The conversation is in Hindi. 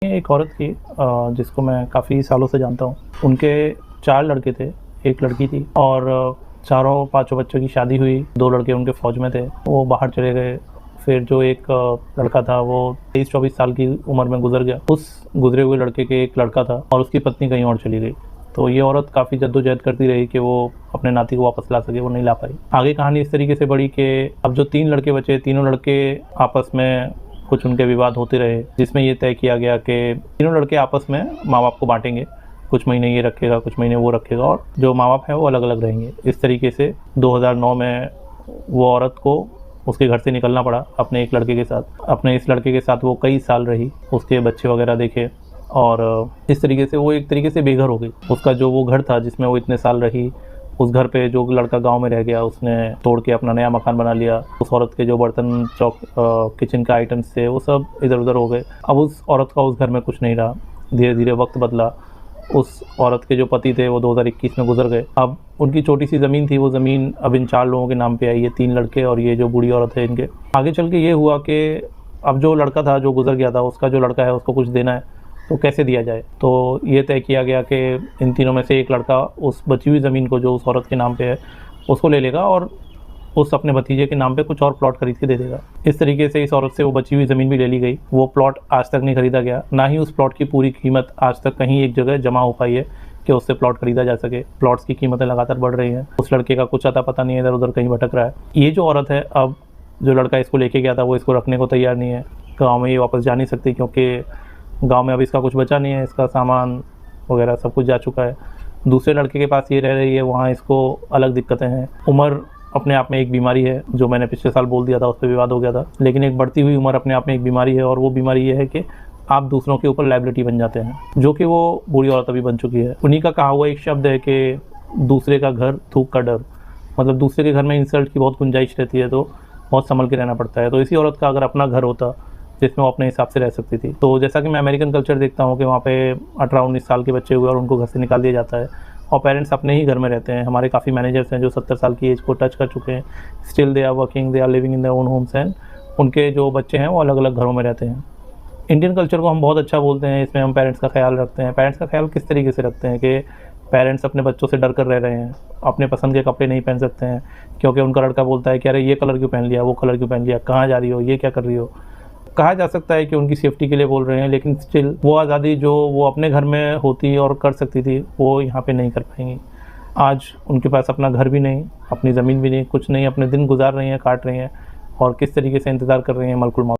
एक औरत थी जिसको मैं काफ़ी सालों से जानता हूँ। उनके 4 लड़के थे, 1 लड़की थी और चारों पाँचों बच्चों की शादी हुई। 2 लड़के उनके फ़ौज में थे, वो बाहर चले गए। फिर जो एक लड़का था वो 23-24 साल की उम्र में गुजर गया। उस गुजरे हुए लड़के के एक लड़का था और उसकी पत्नी कहीं और चली गई। तो ये औरत काफ़ी जद्दोजहद करती रही कि वो अपने नाती को वापस ला सके, वो नहीं ला पाई। आगे कहानी इस तरीके से बढ़ी कि अब जो 3 लड़के बचे, तीनों लड़के आपस में कुछ उनके विवाद होते रहे, जिसमें ये तय किया गया कि तीनों लड़के आपस में माँ बाप को बांटेंगे। कुछ महीने ये रखेगा, कुछ महीने वो रखेगा और जो माँ बाप हैं वो अलग अलग रहेंगे। इस तरीके से 2009 में वो औरत को उसके घर से निकलना पड़ा अपने एक लड़के के साथ। अपने इस लड़के के साथ वो कई साल रही, उसके बच्चे वगैरह देखे और इस तरीके से वो एक तरीके से बेघर हो गई। उसका जो वो घर था जिसमें वो इतने साल रही, उस घर पे जो लड़का गांव में रह गया उसने तोड़ के अपना नया मकान बना लिया। उस औरत के जो बर्तन किचन का आइटम्स थे वो सब इधर उधर हो गए। अब उस औरत का उस घर में कुछ नहीं रहा। धीरे धीरे वक्त बदला। उस औरत के जो पति थे वो 2021 में गुजर गए। अब उनकी छोटी सी ज़मीन थी, वो ज़मीन अब इन 4 लोगों के नाम पे आई है, 3 लड़के और ये जो बूढ़ी औरत है इनके। आगे चल के ये हुआ कि अब जो लड़का था जो गुजर गया था, उसका जो लड़का है उसको कुछ देना है, तो कैसे दिया जाए। तो ये तय किया गया कि इन तीनों में से एक लड़का उस बची हुई ज़मीन को जो उस औरत के नाम पे है उसको ले लेगा और उस अपने भतीजे के नाम पे कुछ और प्लॉट खरीद के दे देगा। इस तरीके से इस औरत से वो बची हुई ज़मीन भी ले ली गई। वो प्लॉट आज तक नहीं खरीदा गया, ना ही उस प्लॉट की पूरी कीमत आज तक कहीं एक जगह जमा हो पाई है कि उससे प्लॉट खरीदा जा सके। प्लॉट्स की कीमतें लगातार बढ़ रही हैं। उस लड़के का कुछ अता पता नहीं है, इधर उधर कहीं भटक रहा है। ये जो औरत है, अब जो लड़का इसको लेके गया था वो इसको रखने को तैयार नहीं है। गाँव में ये वापस जा नहीं सकती क्योंकि गांव में अब इसका कुछ बचा नहीं है, इसका सामान वगैरह सब कुछ जा चुका है। दूसरे लड़के के पास ये रह रही है, वहाँ इसको अलग दिक्कतें हैं। उम्र अपने आप में एक बीमारी है, जो मैंने पिछले साल बोल दिया था, उस पर विवाद हो गया था। लेकिन एक बढ़ती हुई उम्र अपने आप में एक बीमारी है और वो बीमारी ये है कि आप दूसरों के ऊपर लायबिलिटी बन जाते हैं, जो कि वो बूढ़ी औरत अभी बन चुकी है। उन्हीं का कहा हुआ एक शब्द है कि दूसरे का घर थूक का डर। मतलब दूसरे के घर में इंसल्ट की बहुत गुंजाइश रहती है, तो बहुत संभल के रहना पड़ता है। तो इसी औरत का अगर अपना घर होता जिसमें वो अपने हिसाब से रह सकती थी। तो जैसा कि मैं अमेरिकन कल्चर देखता हूँ कि वहाँ पे 18-19 साल के बच्चे हुए और उनको घर से निकाल दिया जाता है और पेरेंट्स अपने ही घर में रहते हैं। हमारे काफ़ी मैनेजर्स हैं जो 70 साल की एज को टच कर चुके हैं। Still they are working, they are living in their own homes and उनके जो बच्चे हैं वो अलग अलग घरों में रहते हैं। इंडियन कल्चर को हम बहुत अच्छा बोलते हैं, इसमें हम पेरेंट्स का ख्याल रखते हैं। पेरेंट्स का ख्याल किस तरीके से रखते हैं कि पेरेंट्स अपने बच्चों से डर कर रह रहे हैं, अपने पसंद के कपड़े नहीं पहन सकते हैं क्योंकि उनका लड़का बोलता है कि अरे ये कलर क्यों पहन लिया, वो कलर क्यों पहन लिया, कहाँ जा रही हो, ये क्या कर रही हो। कहा जा सकता है कि उनकी सेफ्टी के लिए बोल रहे हैं, लेकिन स्टिल वो आज़ादी जो वो अपने घर में होती और कर सकती थी वो यहाँ पे नहीं कर पाएंगी। आज उनके पास अपना घर भी नहीं, अपनी ज़मीन भी नहीं, कुछ नहीं, अपने दिन गुजार रही हैं, काट रही हैं और किस तरीके से इंतज़ार कर रही हैं मलकुल मौत।